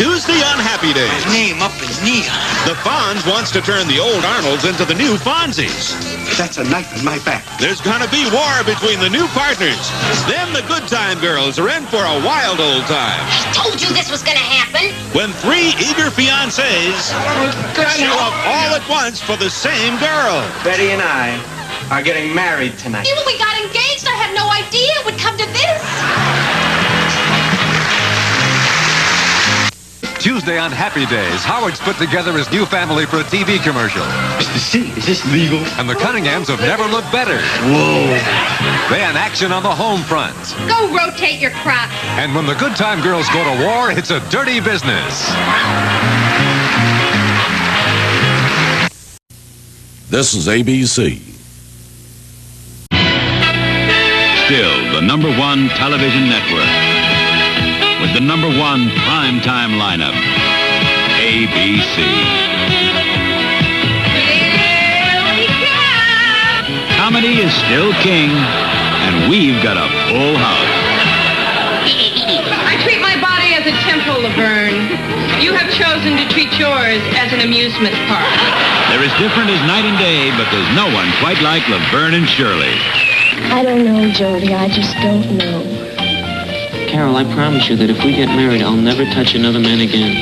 Tuesday on Happy Days. My name up in neon. The Fonz wants to turn the old Arnolds into the new Fonzies. That's a knife in my back. There's gonna be war between the new partners. Then the Good Time Girls are in for a wild old time. I told you this was gonna happen. When three eager fiancés show up all at once for the same girl. Betty and I are getting married tonight. Even when we got engaged, I had no idea it would come to this. Tuesday on Happy Days, Howard's put together his new family for a TV commercial. Mr. C, is this legal? And the Cunninghams have never looked better. Whoa. Then action on the home front. Go rotate your crop. And when the Good Time Girls go to war, it's a dirty business. This is ABC. Still the #1 television network with the #1 primetime lineup, ABC. Comedy is still king, and we've got a full house. I treat my body as a temple, Laverne. You have chosen to treat yours as an amusement park. They're as different as night and day, but there's no one quite like Laverne and Shirley. I don't know, Jody. I just don't know. Carol, I promise you that if we get married, I'll never touch another man again.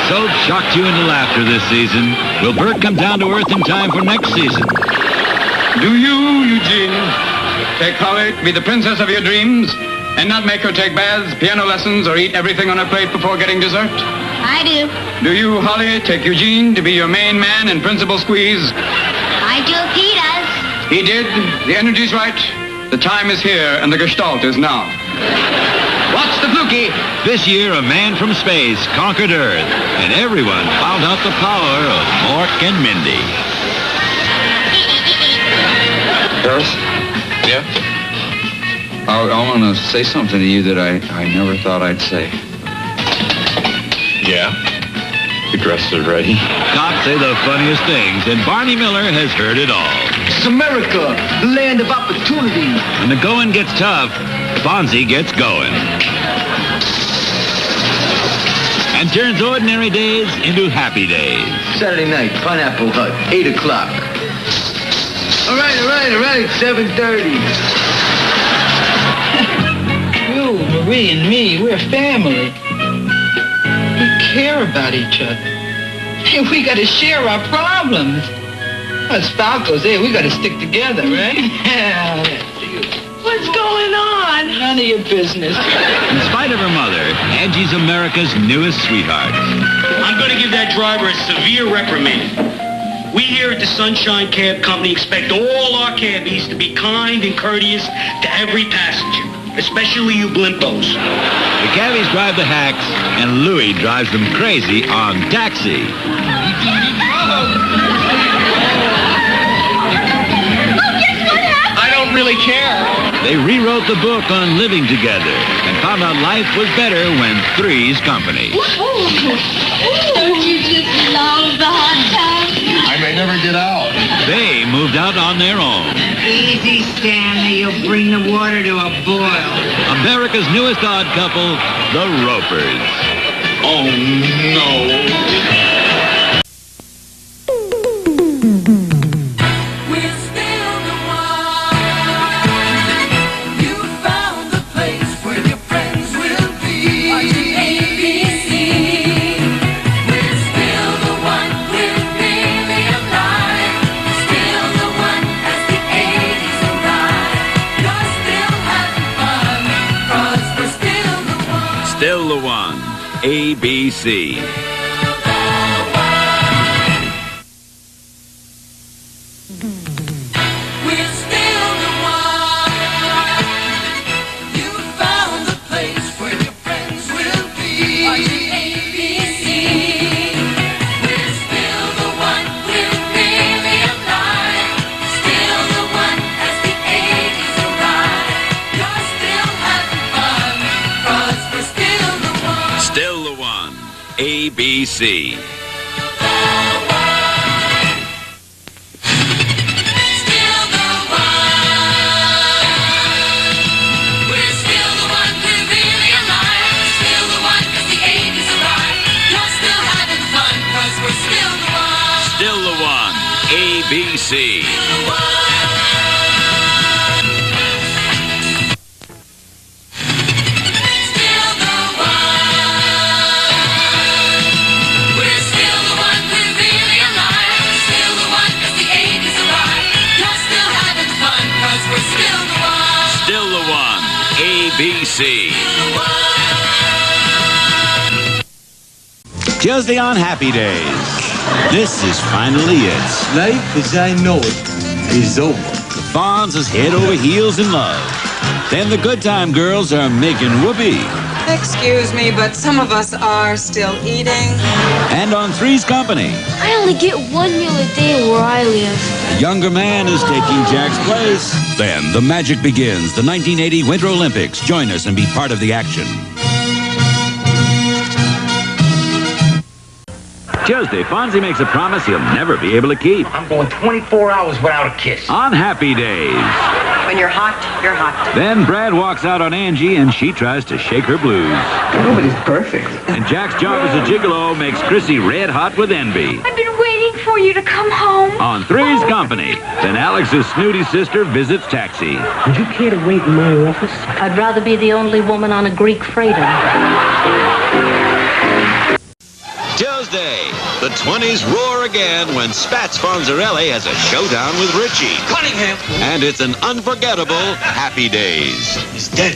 Soap shocked you into laughter this season. Will Bert come down to earth in time for next season? Do you, Eugene, take Holly to be the princess of your dreams and not make her take baths, piano lessons, or eat everything on her plate before getting dessert? I do. Do you, Holly, take Eugene to be your main man and principal squeeze? I do if he does. He did. The energy's right. The time is here, and the gestalt is now. Watch the fluky. This year, a man from space conquered Earth, and everyone found out the power of Mork and Mindy. Harris? Yeah? I want to say something to you that I never thought I'd say. Yeah? The dress is ready. Cops say the funniest things, and Barney Miller has heard it all. It's America, the land of opportunity. When the going gets tough, Fonzie gets going. And turns ordinary days into happy days. Saturday night, Pineapple Hut, 8 o'clock. All right, 7:30. You, Marie, and me, we're family. We care about each other. And we got to share our problems. As Falco said, we got to stick together, right? What's going on? None of your business. In spite of her mother, Angie's America's newest sweetheart. I'm going to give that driver a severe reprimand. We here at the Sunshine Cab Company expect all our cabbies to be kind and courteous to every passenger, especially you blimpos. The cabbies drive the hacks, and Louie drives them crazy on Taxi. I don't really care. They rewrote the book on living together and found out life was better when three's company. Don't you just love the hot tub? I may never get out. They moved out on their own. Easy, Stanley. You'll bring the water to a boil. America's newest odd couple, the Ropers. Oh, no. Still the one, ABC. ABC. We're still the one, we're really alive. Still the ABC. Still the one, ABC. Tuesday on Happy Days. This is finally it. Life as I know it is over. The Fonz is head over heels in love. Then the Good Time Girls are making whoopee. Excuse me, but some of us are still eating. And on Three's Company, I only get one meal a day where I live. a younger man is taking Jack's place. Then the magic begins. The 1980 Winter Olympics. Join us and be part of the action. Tuesday, Fonzie makes a promise he'll never be able to keep. I'm going 24 hours without a kiss. On Happy Days. When you're hot, you're hot. Then Brad walks out on Angie and she tries to shake her blues. Nobody's perfect. And Jack's job as a gigolo makes Chrissy red hot with envy. I've been waiting for you to come home. On Three's Company, then Alex's snooty sister visits Taxi. Would you care to wait in my office? I'd rather be the only woman on a Greek freighter. Tuesday, the 20s roar again when Spats Fonzarelli has a showdown with Richie. Cunningham. And it's an unforgettable Happy Days. He's dead.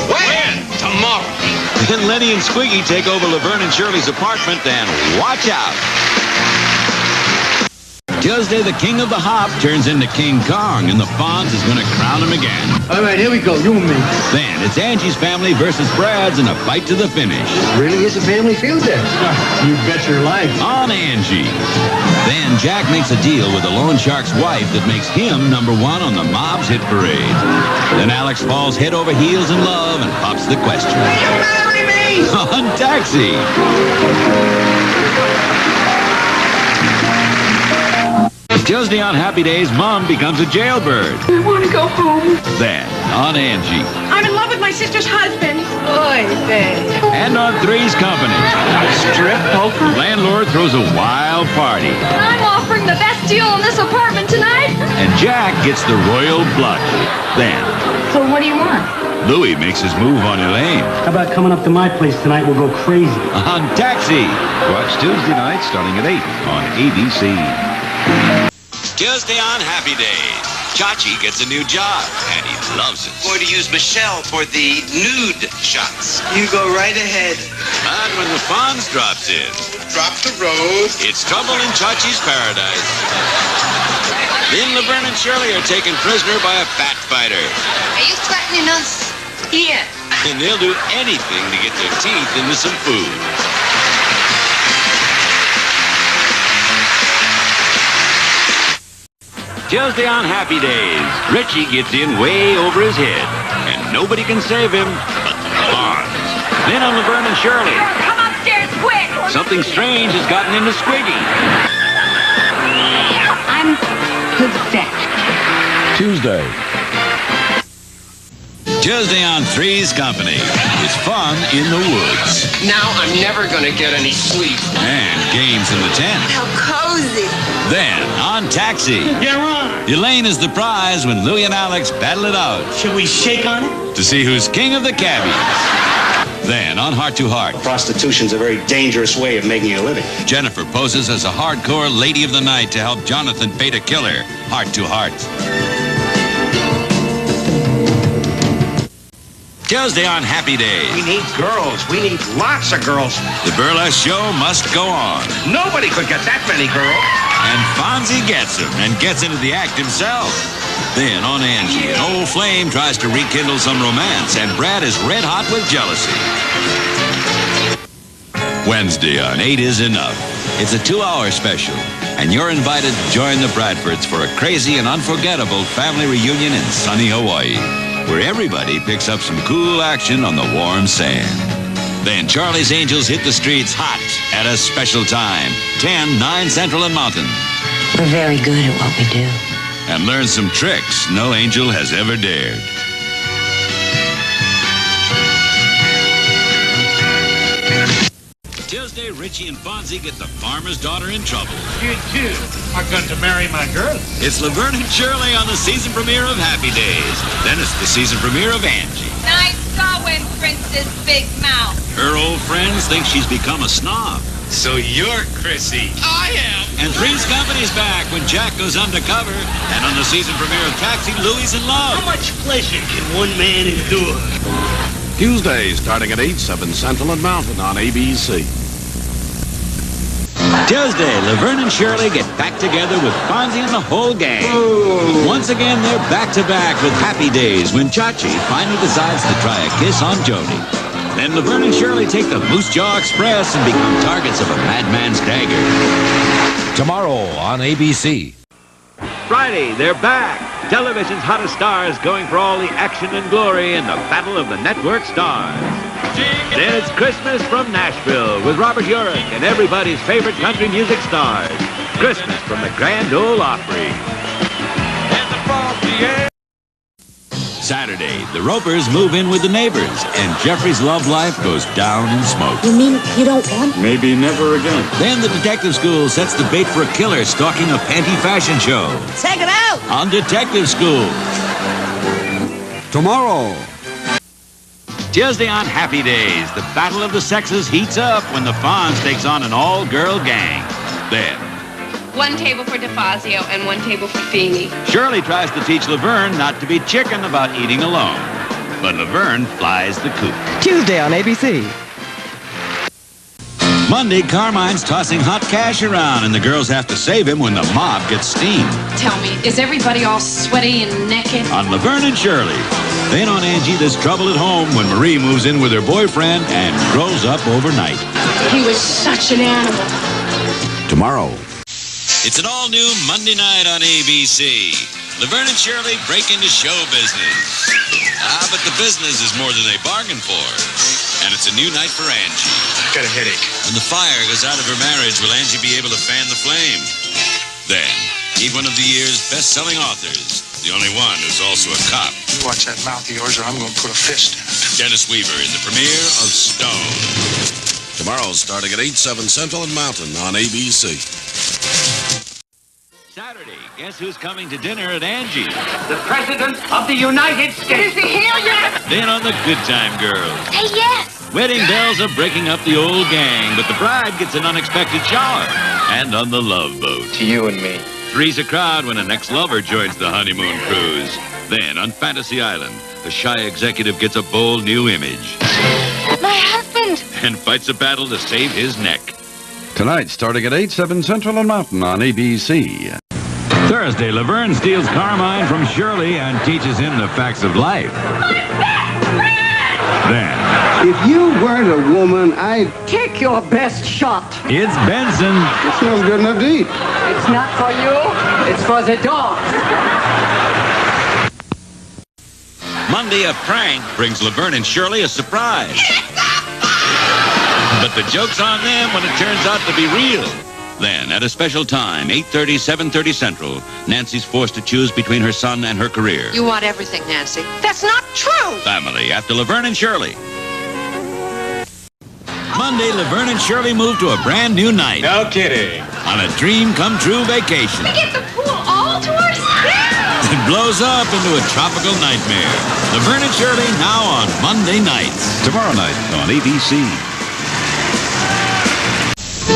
When? Tomorrow. Then Lenny and Squiggy take over Laverne and Shirley's apartment, and watch out. Tuesday, the King of the Hop turns into King Kong, and the Fonz is going to crown him again. All right, here we go. You and me. Then it's Angie's family versus Brad's in a fight to the finish. Really is a family feud then. You bet your life. On Angie. Then Jack makes a deal with the loan shark's wife that makes him #1 on the mob's hit parade. Then Alex falls head over heels in love and pops the question. Will you marry me? On Taxi. Tuesday on Happy Days, Mom becomes a jailbird. I want to go home. Then on Angie. I'm in love with my sister's husband. Oy vey. And on Three's Company. Strip poker? Landlord throws a wild party. I'm offering the best deal in this apartment tonight. And Jack gets the royal blush. Then So what do you want? Louis makes his move on Elaine. How about coming up to my place tonight? We'll go crazy. On Taxi. Watch Tuesday night starting at 8 on ABC. Tuesday on Happy Days. Chachi gets a new job, and he loves it. Going to use Michelle for the nude shots. You go right ahead. But when the Fonz drops in, Drop the rose. it's trouble in Chachi's paradise. Then Laverne and Shirley are taken prisoner by a fat fighter. Are you threatening us? Here. And they'll do anything to get their teeth into some food. Tuesday on Happy Days. Richie gets in way over his head, and nobody can save him but the Fonz. Then on Laverne and Shirley, Come upstairs quick. something strange has gotten into Squiggy. I'm pathetic. Tuesday. Tuesday on Three's Company is fun in the woods. Now I'm never going to get any sleep. And games in the tent. How cozy. Then on Taxi. Yeah, right. Elaine is the prize when Louie and Alex battle it out Should we shake on it? to see who's king of the cabbies. Then on Heart to Heart, Prostitution's a very dangerous way of making a living. Jennifer poses as a hardcore lady of the night to help Jonathan bait a killer. Heart to Heart. Tuesday on Happy Days. We need girls. We need lots of girls. The burlesque show must go on. Nobody could get that many girls. And Fonzie gets him and gets into the act himself. Then on Angie, an old flame tries to rekindle some romance, and Brad is red hot with jealousy. Wednesday on 8 is Enough. It's a 2-hour special, and you're invited to join the Bradfords for a crazy and unforgettable family reunion in sunny Hawaii, where everybody picks up some cool action on the warm sand. Then Charlie's Angels hit the streets hot at a special time, 10, 9 Central and Mountain. We're very good at what we do. And learn some tricks no angel has ever dared. Tuesday Richie and Fonzie get the farmer's daughter in trouble. You too are going to marry my girl. It's Laverne and Shirley on the season premiere of Happy Days. Then it's the season premiere of Angie. Nice going, Princess Big Mouth. Her old friends think she's become a snob. So you're Chrissy. I am. And Three's Company's back when Jack goes undercover. And on the season premiere of Taxi, Louie's in love. How much pleasure can one man endure? Tuesday, starting at 8, 7 Central and Mountain on ABC. Tuesday, Laverne and Shirley get back together with Fonzie and the whole gang. Once again, they're back-to-back with Happy Days when Chachi finally decides to try a kiss on Jody. Then Laverne and Shirley take the Moose Jaw Express and become targets of a madman's dagger. Tomorrow on ABC. Friday, they're back. Television's hottest stars going for all the action and glory in the battle of the network stars. Then it's Christmas from Nashville with Robert Urich and everybody's favorite country music stars. Christmas from the Grand Ole Opry. Saturday, the Ropers move in with the neighbors, and Jeffrey's love life goes down in smoke. You mean you don't want? Maybe never again. Then the detective school sets the bait for a killer stalking a panty fashion show. Check it out! On Detective School. Tomorrow. Tuesday on Happy Days, the battle of the sexes heats up when the Fonz takes on an all-girl gang. Then, One table for DeFazio and one table for Feeney. Shirley tries to teach Laverne not to be chicken about eating alone. But Laverne flies the coop. Tuesday on ABC. Monday, Carmine's tossing hot cash around, and the girls have to save him when the mob gets steamed. Tell me, is everybody all sweaty and naked? On Laverne and Shirley. Then on Angie, there's trouble at home when Marie moves in with her boyfriend and grows up overnight. He was such an animal. Tomorrow. It's an all-new Monday night on ABC. Laverne and Shirley break into show business. But the business is more than they bargained for. And it's a new night for Angie. I've got a headache. When the fire goes out of her marriage, will Angie be able to fan the flame? Then, meet one of the year's best-selling authors, the only one who's also a cop. You watch that mouth of yours or I'm going to put a fist in it. Dennis Weaver in the premiere of Stone. Tomorrow, starting at 8, 7 Central and Mountain on ABC. Saturday, guess who's coming to dinner at Angie's? The President of the United States. Is he here yet? Then on the Good Time Girls. Hey, yes! Wedding bells are breaking up the old gang, but the bride gets an unexpected shower. And on the Love Boat. To you and me. Three's a crowd when an ex-lover joins the honeymoon cruise. Then on Fantasy Island, a shy executive gets a bold new image. My husband! And fights a battle to save his neck. Tonight, starting at 8, 7 Central and Mountain on ABC. Thursday, Laverne steals Carmine from Shirley and teaches him the facts of life. Then, If you weren't a woman, I'd... Take your best shot. it's Benson. It smells good enough to eat. It's not for you, it's for the dogs. Monday, a prank brings Laverne and Shirley a surprise. But the joke's on them when it turns out to be real. Then, at a special time, 8:30, 7:30 Central, Nancy's forced to choose between her son and her career. You want everything, Nancy. That's not true! Family after Laverne and Shirley. Monday, Laverne and Shirley move to a brand new night. No kidding. On a dream-come-true vacation. We get the pool all to ourselves. It blows up into a tropical nightmare. Laverne and Shirley now on Monday nights. Tomorrow night on ABC.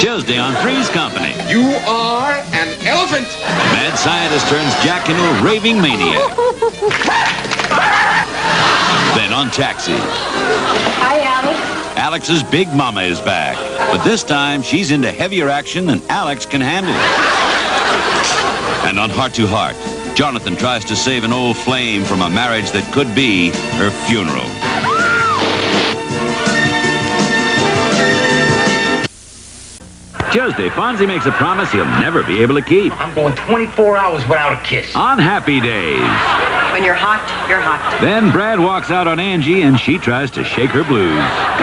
Tuesday on Three's Company. You are an elephant. Mad scientist turns Jack into a raving maniac. Then on Taxi. Hi, Alex. Alex's big mama is back. But this time, she's into heavier action than Alex can handle. And on Heart to Heart, Jonathan tries to save an old flame from a marriage that could be her funeral. Tuesday, Fonzie makes a promise he'll never be able to keep. I'm going 24 hours without a kiss. On Happy Days. When you're hot, you're hot. Then Brad walks out on Angie and she tries to shake her blues.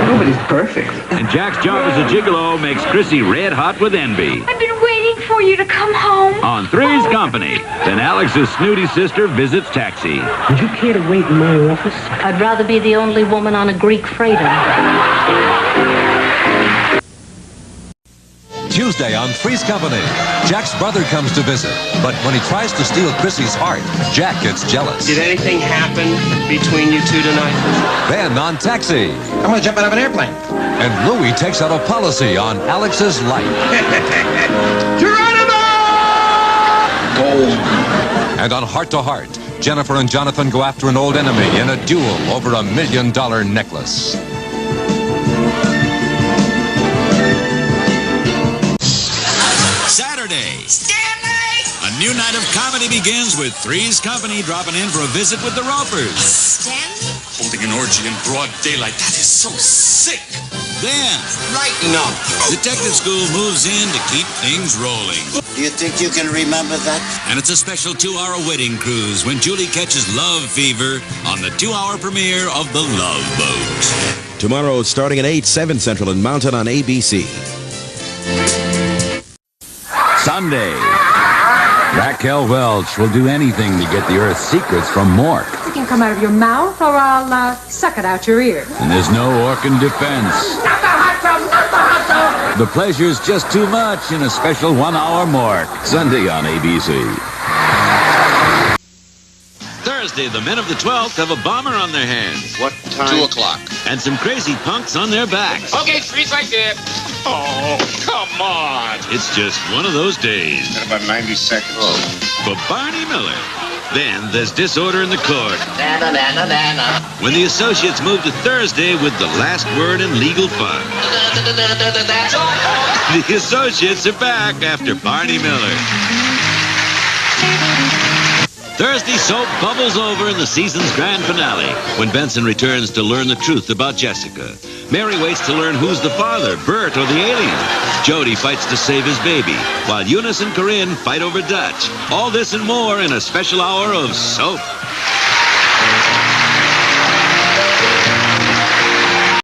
Nobody's perfect. And Jack's job as a gigolo makes Chrissy red hot with envy. I've been waiting for you to come home. On Three's Company, then Alex's snooty sister visits Taxi. Would you care to wait in my office? I'd rather be the only woman on a Greek freighter. Tuesday on Three's Company. Jack's brother comes to visit, but when he tries to steal Chrissy's heart, Jack gets jealous. Did anything happen between you two tonight? Then on Taxi. I'm going to jump out of an airplane. And Louie takes out a policy on Alex's life. Geronimo! And on Heart to Heart, Jennifer and Jonathan go after an old enemy in a duel over $1 million necklace. Saturday. Stanley! A new night of comedy begins with Three's Company dropping in for a visit with the Ropers. Stanley? Holding an orgy in broad daylight. That is so sick. Then, lighten up. Detective School moves in to keep things rolling. Do you think you can remember that? And it's a special 2-hour wedding cruise when Julie catches love fever on the 2-hour premiere of The Love Boat. Tomorrow, starting at 8, 7 Central and Mountain on ABC. Sunday. Raquel Welch will do anything to get the Earth's secrets from Mork. It can come out of your mouth, or I'll suck it out your ear. And there's no Orkin defense. Not the hot tub! Not the hot tub! The pleasure's just too much in a special 1-hour Mork. Sunday on ABC. Thursday, the men of the 12th have a bomber on their hands. What time? 2 o'clock. And some crazy punks on their backs. Okay, freeze right there. Oh, come on. It's just one of those days. Got about 90 seconds. For Barney Miller. Then there's disorder in the court. When the associates move to Thursday with the last word in legal fun. The associates are back after Barney Miller. Thursday soap bubbles over in the season's grand finale when Benson returns to learn the truth about Jessica. Mary waits to learn who's the father, Bert or the alien. Jody fights to save his baby, while Eunice and Corinne fight over Dutch. All this and more in a special hour of soap.